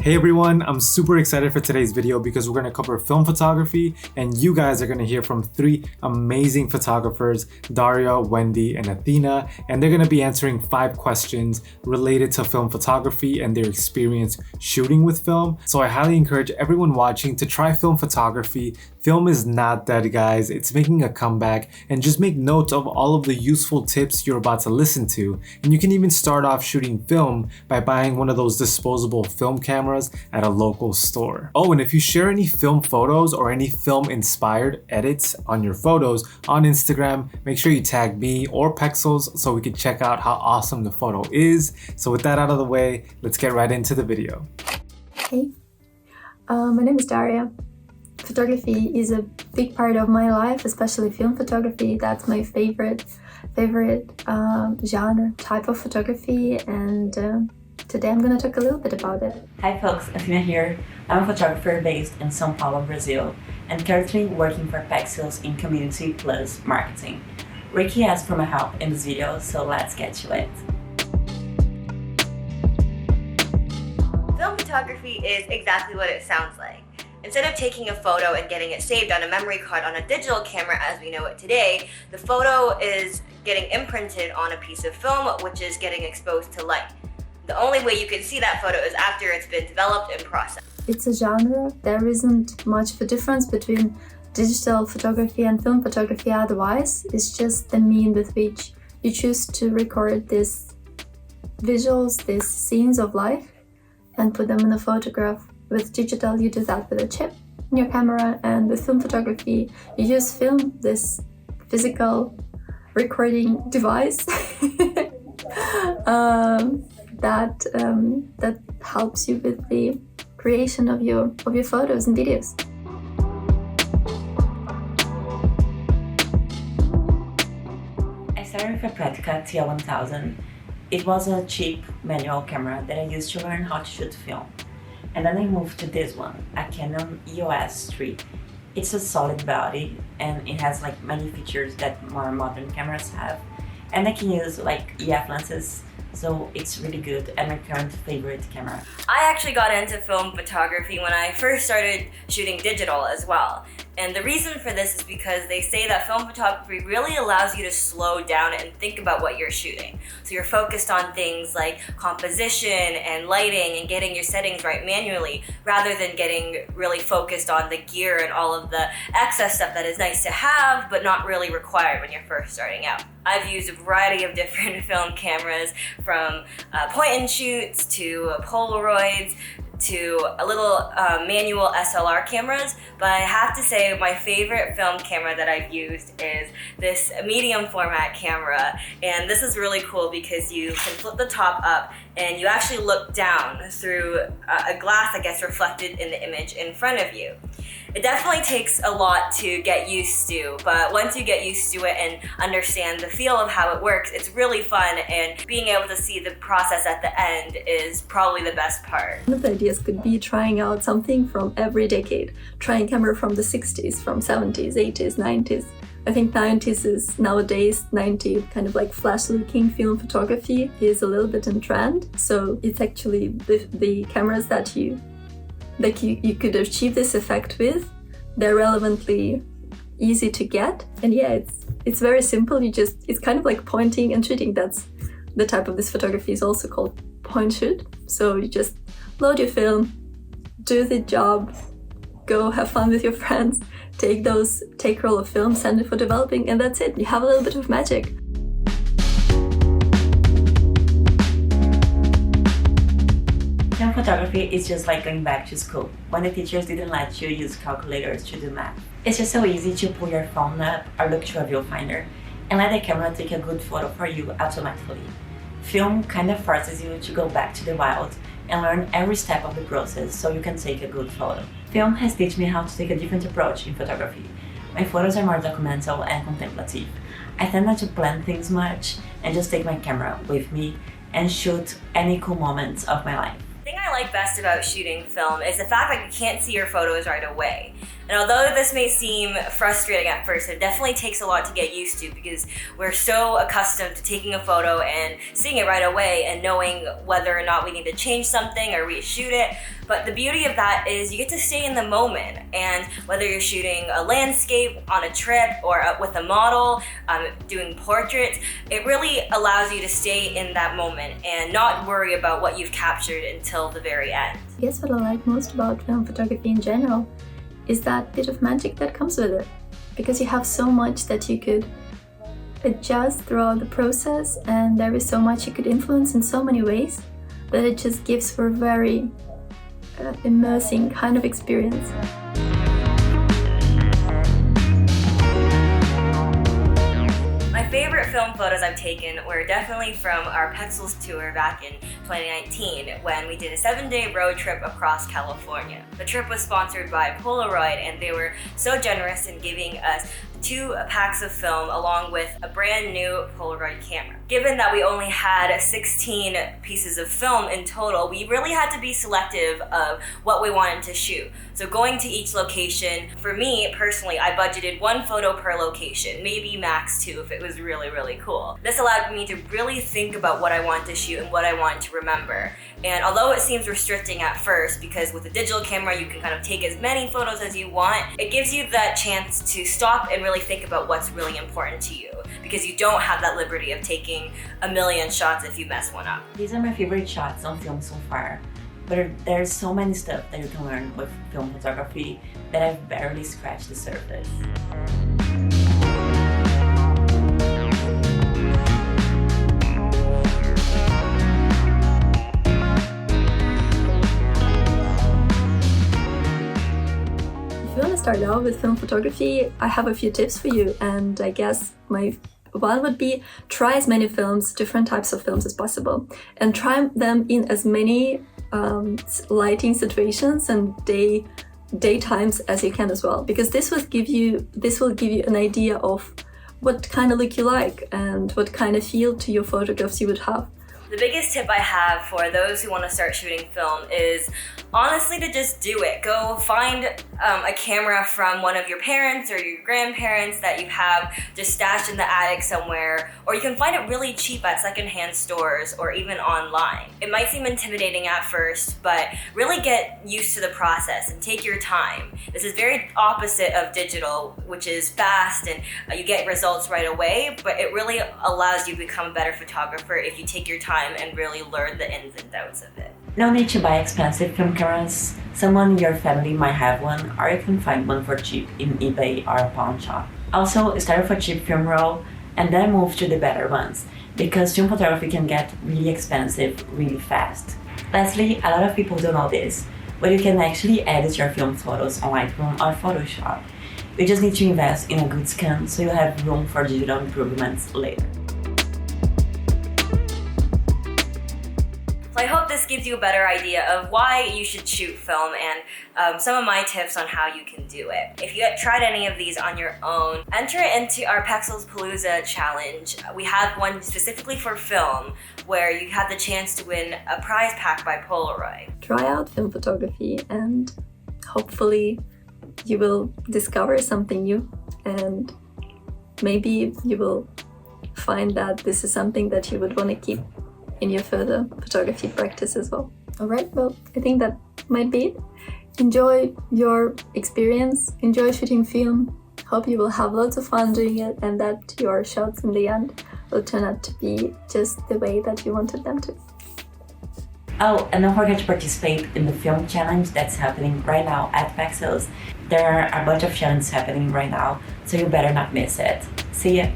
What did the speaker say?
Hey everyone, I'm super excited for today's video because we're going to cover film photography and you guys are going to hear from three amazing photographers, Daria, Wendy, and Athena, and they're going to be answering 5 questions related to film photography and their experience shooting with film. So I highly encourage everyone watching to try film photography. Film is not dead, guys. It's making a comeback, and just make note of all of the useful tips you're about to listen to. And you can even start off shooting film by buying one of those disposable film cameras at a local store. Oh, and if you share any film photos or any film inspired edits on your photos on Instagram, make sure you tag me or Pexels so we can check out how awesome the photo is. So with that out of the way, let's get right into the video. Hey, my name is Daria. Photography is a big part of my life, especially film photography. That's my favorite genre, type of photography, and today I'm going to talk a little bit about it. Hi folks, Athena here. I'm a photographer based in São Paulo, Brazil, and currently working for Pexels in Community Plus Marketing. Ricky asked for my help in this video, so let's get to it. Film photography is exactly what it sounds like. Instead of taking a photo and getting it saved on a memory card on a digital camera as we know it today, the photo is getting imprinted on a piece of film, which is getting exposed to light. The only way you can see that photo is after it's been developed and processed. It's a genre. There isn't much of a difference between digital photography and film photography otherwise. It's just the mean with which you choose to record these visuals, these scenes of life, and put them in a photograph. With digital, you do that with a chip in your camera, and with film photography, you use film, this physical recording device that helps you with the creation of your photos and videos. I started with a Pratica TL1000. It was a cheap manual camera that I used to learn how to shoot film. And then I moved to this one, a Canon EOS 3. It's a solid body and it has like many features that more modern cameras have. And I can use like EF lenses, so it's really good and my current favorite camera. I actually got into film photography when I first started shooting digital as well. And the reason for this is because they say that film photography really allows you to slow down and think about what you're shooting. So you're focused on things like composition and lighting and getting your settings right manually, rather than getting really focused on the gear and all of the excess stuff that is nice to have but not really required when you're first starting out. I've used a variety of different film cameras, from point and shoots to Polaroids to a little manual SLR cameras, but I have to say my favorite film camera that I've used is this medium format camera, and this is really cool because you can flip the top up and you actually look down through a glass that gets reflected in the image in front of you. It definitely takes a lot to get used to, but once you get used to it and understand the feel of how it works, it's really fun, and being able to see the process at the end is probably the best part. One of the ideas could be trying out something from every decade, trying camera from the 60s, from 70s, 80s, 90s. I think 90s is nowadays, 90 kind of like flash looking film photography is a little bit in trend. So it's actually the cameras that you could achieve this effect with. They're relevantly easy to get, and yeah, it's very simple. It's kind of like pointing and shooting. That's the type of this photography is also called point shoot. So you just load your film, do the job, go have fun with your friends, take roll of film, send it for developing, and that's it. You have a little bit of magic. Film photography is just like going back to school, when the teachers didn't let you use calculators to do math. It's just so easy to pull your phone up or look to a viewfinder and let the camera take a good photo for you automatically. Film kind of forces you to go back to the wild and learn every step of the process so you can take a good photo. Film has taught me how to take a different approach in photography. My photos are more documental and contemplative. I tend not to plan things much and just take my camera with me and shoot any cool moments of my life. The thing I like best about shooting film is the fact that you can't see your photos right away. And although this may seem frustrating at first, it definitely takes a lot to get used to because we're so accustomed to taking a photo and seeing it right away and knowing whether or not we need to change something or reshoot it. But the beauty of that is you get to stay in the moment, and whether you're shooting a landscape on a trip or with a model, doing portraits, it really allows you to stay in that moment and not worry about what you've captured until the very end. I guess what I like most about film photography in general is that bit of magic that comes with it, because you have so much that you could adjust throughout the process, and there is so much you could influence in so many ways that it just gives for a very immersing kind of experience. My favorite film photos I've taken were definitely from our Pexels tour back in 2019 when we did a 7-day road trip across California. The trip was sponsored by Polaroid, and they were so generous in giving us 2 packs of film along with a brand new Polaroid camera. Given that we only had 16 pieces of film in total, we really had to be selective of what we wanted to shoot. So going to each location, for me personally, I budgeted 1 photo per location, maybe max 2 if it was really, really cool. This allowed me to really think about what I wanted to shoot and what I wanted to remember. And although it seems restricting at first, because with a digital camera you can kind of take as many photos as you want, it gives you that chance to stop and really think about what's really important to you, because you don't have that liberty of taking a million shots if you mess one up. These are my favorite shots on film so far, but there's so many stuff that you can learn with film photography that I've barely scratched the surface. If you want to start out with film photography, I have a few tips for you, and I guess one would be try as many films, different types of films as possible, and try them in as many lighting situations and daytimes as you can as well, because this will give you an idea of what kind of look you like and what kind of feel to your photographs you would have. The biggest tip I have for those who want to start shooting film is honestly to just do it. Go find a camera from one of your parents or your grandparents that you have just stashed in the attic somewhere, or you can find it really cheap at secondhand stores or even online. It might seem intimidating at first, but really get used to the process and take your time. This is very opposite of digital, which is fast and you get results right away, but it really allows you to become a better photographer if you take your time and really learn the ins and outs of it. No need to buy expensive film cameras. Someone in your family might have one, or you can find one for cheap in eBay or a pawn shop. Also, start with a cheap film roll and then move to the better ones, because film photography can get really expensive really fast. Lastly, a lot of people don't know this, but you can actually edit your film photos on Lightroom or Photoshop. You just need to invest in a good scan so you have room for digital improvements later. So I hope this gives you a better idea of why you should shoot film and some of my tips on how you can do it. If you have tried any of these on your own, enter into our Pexels Palooza challenge. We have one specifically for film where you have the chance to win a prize pack by Polaroid. Try out film photography and hopefully you will discover something new, and maybe you will find that this is something that you would want to keep in your further photography practice as well. Alright, well, I think that might be it. Enjoy your experience, enjoy shooting film. Hope you will have lots of fun doing it and that your shots in the end will turn out to be just the way that you wanted them to. Oh, and don't forget to participate in the film challenge that's happening right now at Pexels. There are a bunch of challenges happening right now, so you better not miss it. See ya!